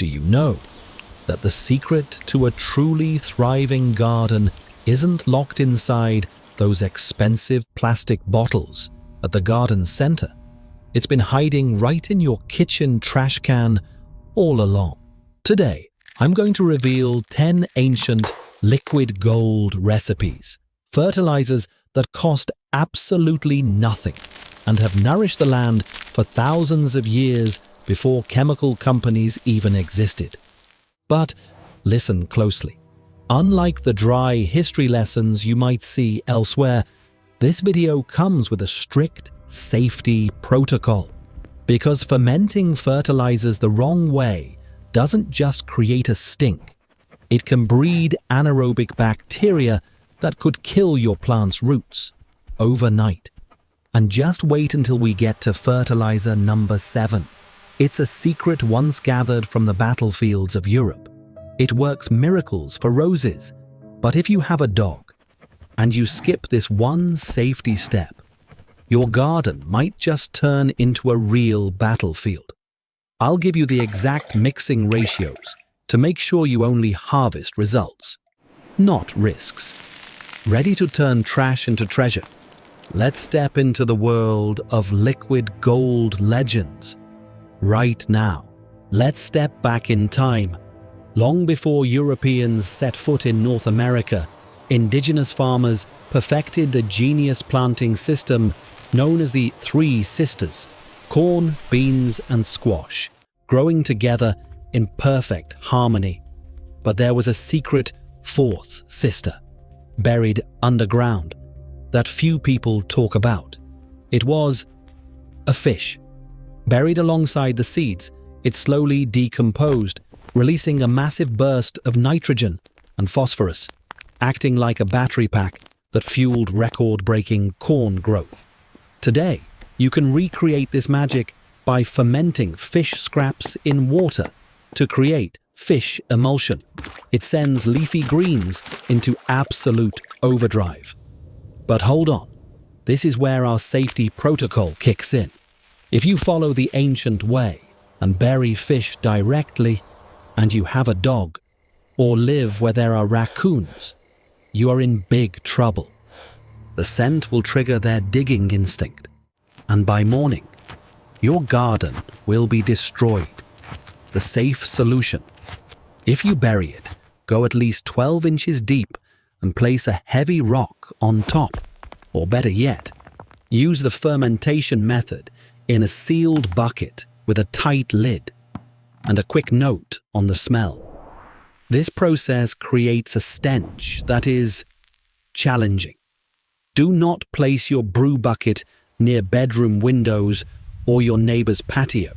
Do you know that the secret to a truly thriving garden isn't locked inside those expensive plastic bottles at the garden center? It's been hiding right in your kitchen trash can all along. Today, I'm going to reveal 10 ancient liquid gold recipes, fertilizers that cost absolutely nothing and have nourished the land for thousands of years before chemical companies even existed. But listen closely. Unlike the dry history lessons you might see elsewhere, this video comes with a strict safety protocol. Because fermenting fertilizers the wrong way doesn't just create a stink. It can breed anaerobic bacteria that could kill your plant's roots overnight. And just wait until we get to fertilizer number 7. It's a secret once gathered from the battlefields of Europe. It works miracles for roses. But if you have a dog and you skip this one safety step, your garden might just turn into a real battlefield. I'll give you the exact mixing ratios to make sure you only harvest results, not risks. Ready to turn trash into treasure? Let's step into the world of liquid gold legends. Right now, let's step back in time. Long before Europeans set foot in North America, indigenous farmers perfected a genius planting system known as the Three Sisters: corn, beans, and squash, growing together in perfect harmony. But there was a secret fourth sister, buried underground, that few people talk about. It was a fish. Buried alongside the seeds, it slowly decomposed, releasing a massive burst of nitrogen and phosphorus, acting like a battery pack that fueled record-breaking corn growth. Today, you can recreate this magic by fermenting fish scraps in water to create fish emulsion. It sends leafy greens into absolute overdrive. But hold on, this is where our safety protocol kicks in. If you follow the ancient way and bury fish directly, and you have a dog, or live where there are raccoons, you are in big trouble. The scent will trigger their digging instinct, and by morning, your garden will be destroyed. The safe solution: if you bury it, go at least 12 inches deep and place a heavy rock on top. Or better yet, use the fermentation method in a sealed bucket with a tight lid and a quick note on the smell. This process creates a stench that is challenging. Do not place your brew bucket near bedroom windows or your neighbor's patio,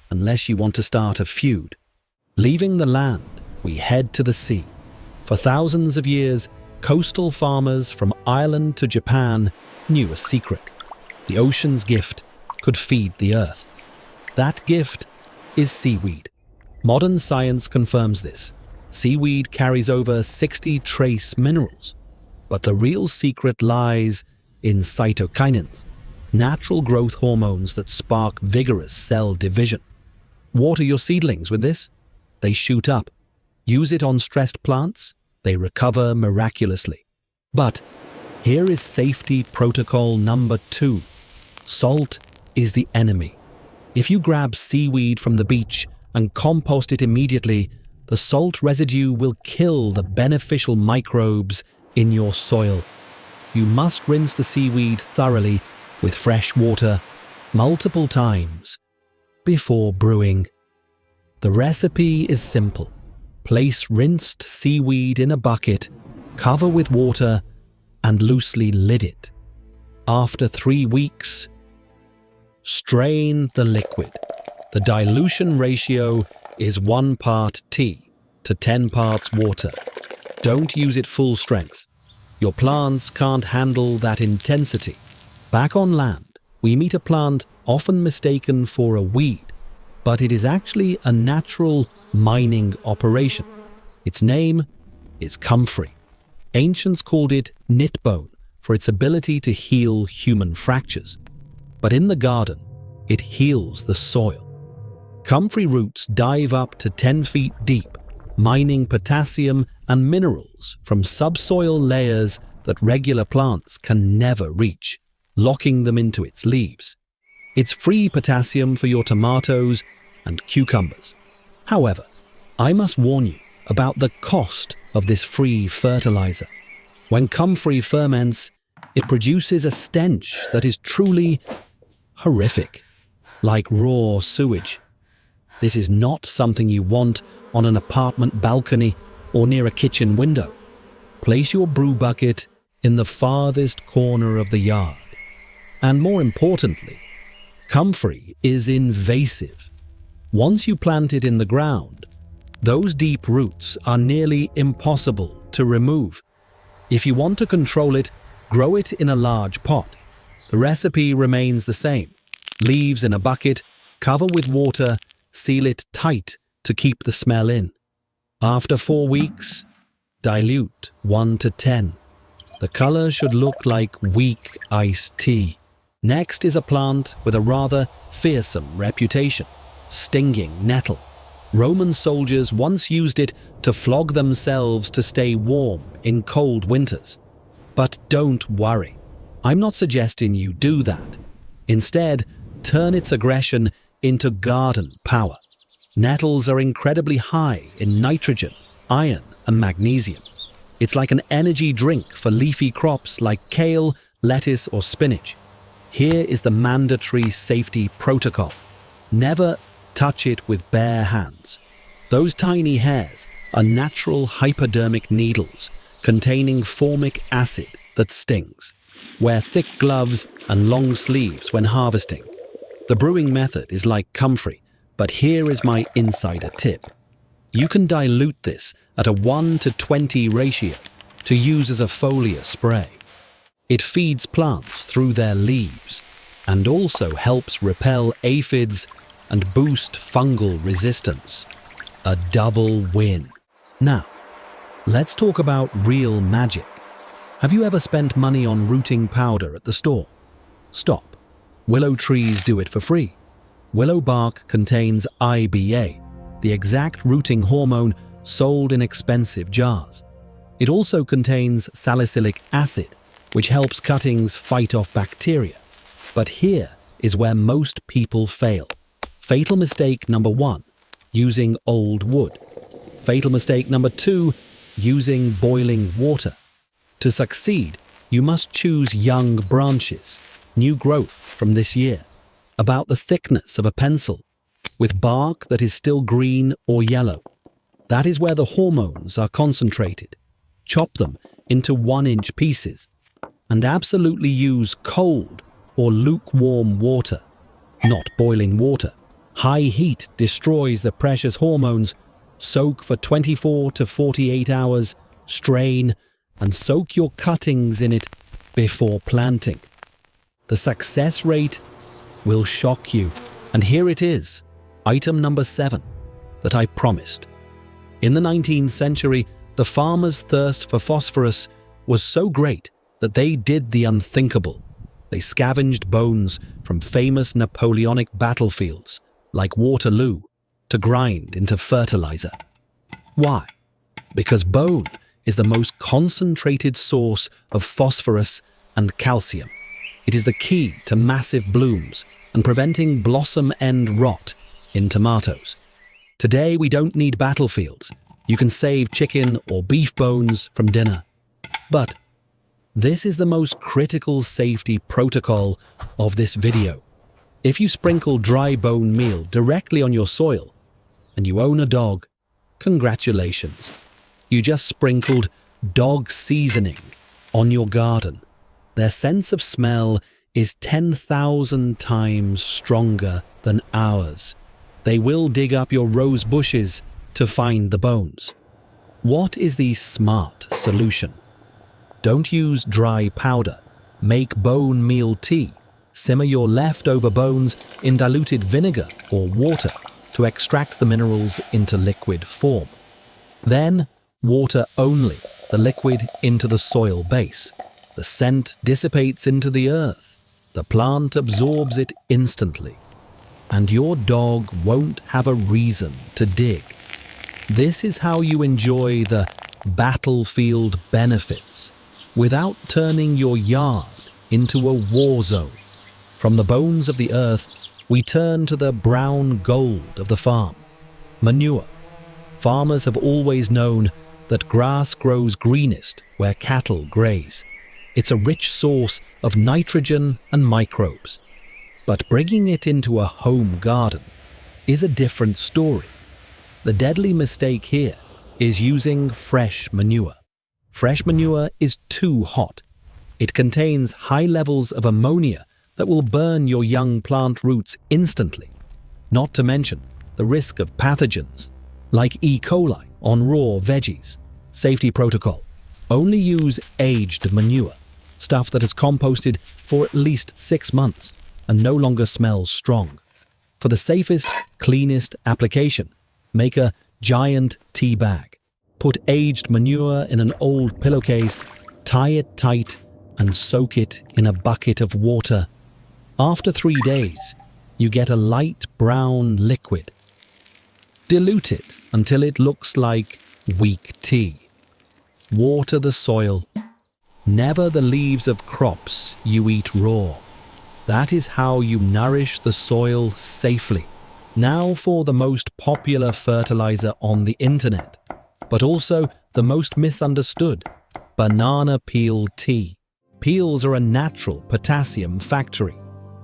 unless you want to start a feud. Leaving the land, we head to the sea. For thousands of years, coastal farmers from Ireland to Japan knew a secret. The ocean's gift could feed the earth. That gift is seaweed. Modern science confirms this. Seaweed carries over 60 trace minerals. But the real secret lies in cytokinins, natural growth hormones that spark vigorous cell division. Water your seedlings with this. They shoot up. Use it on stressed plants. They recover miraculously. But here is safety protocol number 2. Salt is the enemy. If you grab seaweed from the beach and compost it immediately, the salt residue will kill the beneficial microbes in your soil. You must rinse the seaweed thoroughly with fresh water multiple times before brewing. The recipe is simple. Place rinsed seaweed in a bucket, cover with water, and loosely lid it. After 3 weeks, strain the liquid. The dilution ratio is 1 part tea to 10 parts water. Don't use it full strength. Your plants can't handle that intensity. Back on land, we meet a plant often mistaken for a weed, but it is actually a natural mining operation. Its name is Comfrey. Ancients called it knitbone for its ability to heal human fractures. But in the garden, it heals the soil. Comfrey roots dive up to 10 feet deep, mining potassium and minerals from subsoil layers that regular plants can never reach, locking them into its leaves. It's free potassium for your tomatoes and cucumbers. However, I must warn you about the cost of this free fertilizer. When Comfrey ferments, it produces a stench that is truly horrific, like raw sewage. This is not something you want on an apartment balcony or near a kitchen window. Place your brew bucket in the farthest corner of the yard. And more importantly, Comfrey is invasive. Once you plant it in the ground, those deep roots are nearly impossible to remove. If you want to control it, grow it in a large pot. The recipe remains the same. Leaves in a bucket, cover with water, seal it tight to keep the smell in. After 4 weeks, dilute 1 to 10. The color should look like weak iced tea. Next is a plant with a rather fearsome reputation, stinging nettle. Roman soldiers once used it to flog themselves to stay warm in cold winters. But don't worry, I'm not suggesting you do that. Instead, turn its aggression into garden power. Nettles are incredibly high in nitrogen, iron, and magnesium. It's like an energy drink for leafy crops like kale, lettuce, or spinach. Here is the mandatory safety protocol. Never touch it with bare hands. Those tiny hairs are natural hypodermic needles containing formic acid that stings. Wear thick gloves and long sleeves when harvesting. The brewing method is like Comfrey, but here is my insider tip. You can dilute this at a 1 to 20 ratio to use as a foliar spray. It feeds plants through their leaves and also helps repel aphids and boost fungal resistance. A double win. Now, let's talk about real magic. Have you ever spent money on rooting powder at the store? Stop. Willow trees do it for free. Willow bark contains IBA, the exact rooting hormone sold in expensive jars. It also contains salicylic acid, which helps cuttings fight off bacteria. But here is where most people fail. Fatal mistake number 1, using old wood. Fatal mistake number 2, using boiling water. To succeed, you must choose young branches, new growth from this year, about the thickness of a pencil, with bark that is still green or yellow. That is where the hormones are concentrated. Chop them into 1-inch pieces, and absolutely use cold or lukewarm water, not boiling water. High heat destroys the precious hormones. Soak for 24 to 48 hours, strain, and soak your cuttings in it before planting. The success rate will shock you. And here it is, item number 7, that I promised. In the 19th century, the farmers' thirst for phosphorus was so great that they did the unthinkable. They scavenged bones from famous Napoleonic battlefields, like Waterloo, to grind into fertilizer. Why? Because bone is the most concentrated source of phosphorus and calcium. It is the key to massive blooms and preventing blossom end rot in tomatoes. Today we don't need battlefields. You can save chicken or beef bones from dinner. But this is the most critical safety protocol of this video. If you sprinkle dry bone meal directly on your soil and you own a dog, congratulations. You just sprinkled dog seasoning on your garden. Their sense of smell is 10,000 times stronger than ours. They will dig up your rose bushes to find the bones. What is the smart solution? Don't use dry powder. Make bone meal tea. Simmer your leftover bones in diluted vinegar or water to extract the minerals into liquid form. Then, water only the liquid into the soil base. The scent dissipates into the earth. The plant absorbs it instantly. and your dog won't have a reason to dig. This is how you enjoy the battlefield benefits without turning your yard into a war zone. From the bones of the earth, we turn to the brown gold of the farm, manure. Farmers have always known that grass grows greenest where cattle graze. It's a rich source of nitrogen and microbes. But bringing it into a home garden is a different story. The deadly mistake here is using fresh manure. Fresh manure is too hot. It contains high levels of ammonia that will burn your young plant roots instantly. Not to mention the risk of pathogens like E. coli on raw veggies. Safety protocol: only use aged manure, stuff that is composted for at least 6 months and no longer smells strong. For the safest, cleanest application, make a giant tea bag. Put aged manure in an old pillowcase, tie it tight, and soak it in a bucket of water. After 3 days, you get a light brown liquid. Dilute it until it looks like weak tea. Water the soil. Never the leaves of crops you eat raw. That is how you nourish the soil safely. Now for the most popular fertilizer on the internet, but also the most misunderstood: banana peel tea. Peels are a natural potassium factory,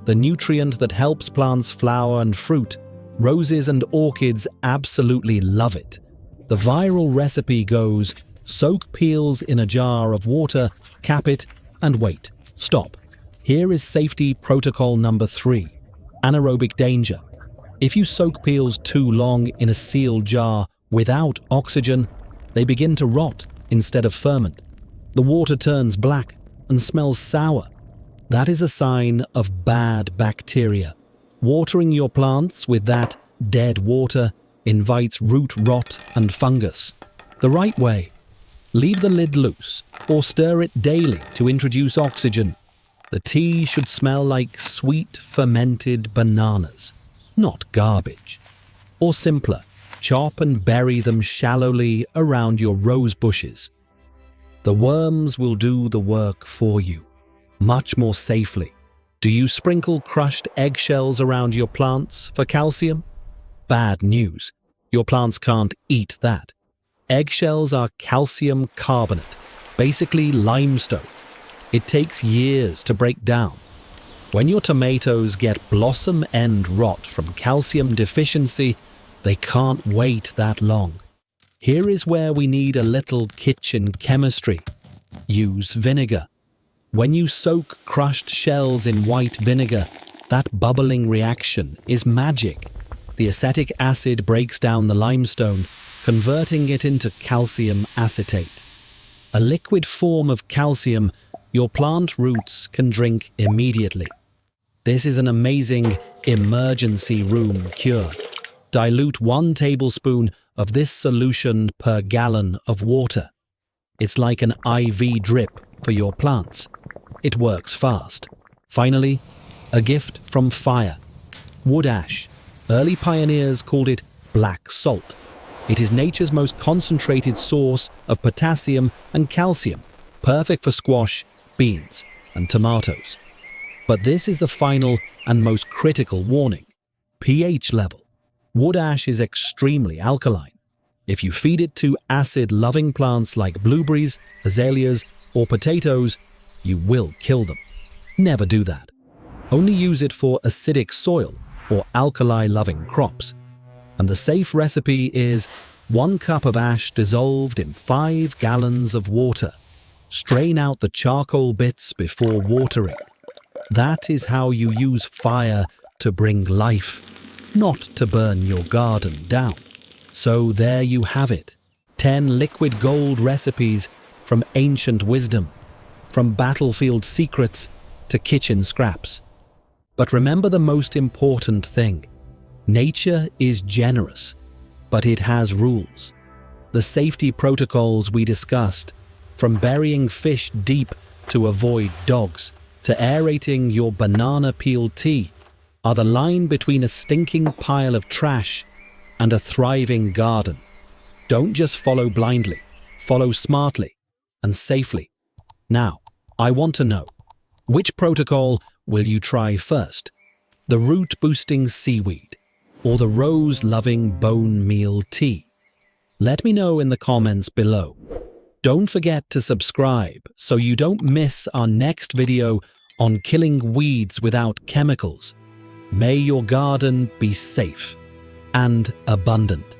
the nutrient that helps plants flower and fruit. Roses and orchids absolutely love it. The viral recipe goes: soak peels in a jar of water, cap it, and wait. Stop. Here is safety protocol number 3. Anaerobic danger. If you soak peels too long in a sealed jar without oxygen, they begin to rot instead of ferment. The water turns black and smells sour. That is a sign of bad bacteria. Watering your plants with that dead water invites root rot and fungus. The right way: leave the lid loose or stir it daily to introduce oxygen. The tea should smell like sweet fermented bananas, not garbage. Or simpler, chop and bury them shallowly around your rose bushes. The worms will do the work for you, much more safely. Do you sprinkle crushed eggshells around your plants for calcium? Bad news. Your plants can't eat that. Eggshells are calcium carbonate, basically limestone. It takes years to break down. When your tomatoes get blossom end rot from calcium deficiency, they can't wait that long. Here is where we need a little kitchen chemistry. Use vinegar. When you soak crushed shells in white vinegar, that bubbling reaction is magic. The acetic acid breaks down the limestone, converting it into calcium acetate. A liquid form of calcium your plant roots can drink immediately. This is an amazing emergency room cure. Dilute 1 tablespoon of this solution per gallon of water. It's like an IV drip for your plants. It works fast. Finally, a gift from fire. Wood ash. Early pioneers called it black salt. It is nature's most concentrated source of potassium and calcium, perfect for squash, beans, and tomatoes. But this is the final and most critical warning: pH level. Wood ash is extremely alkaline. If you feed it to acid-loving plants like blueberries, azaleas, or potatoes, you will kill them. Never do that. Only use it for acidic soil or alkali-loving crops. And the safe recipe is 1 cup of ash dissolved in 5 gallons of water. Strain out the charcoal bits before watering. That is how you use fire to bring life, not to burn your garden down. So there you have it. 10 liquid gold recipes from ancient wisdom, from battlefield secrets to kitchen scraps. But remember the most important thing. Nature is generous, but it has rules. The safety protocols we discussed, from burying fish deep to avoid dogs, to aerating your banana peel tea, are the line between a stinking pile of trash and a thriving garden. Don't just follow blindly, follow smartly and safely. Now, I want to know, which protocol will you try first? The root-boosting seaweed or the rose-loving bone meal tea? Let me know in the comments below. Don't forget to subscribe so you don't miss our next video on killing weeds without chemicals. May your garden be safe and abundant.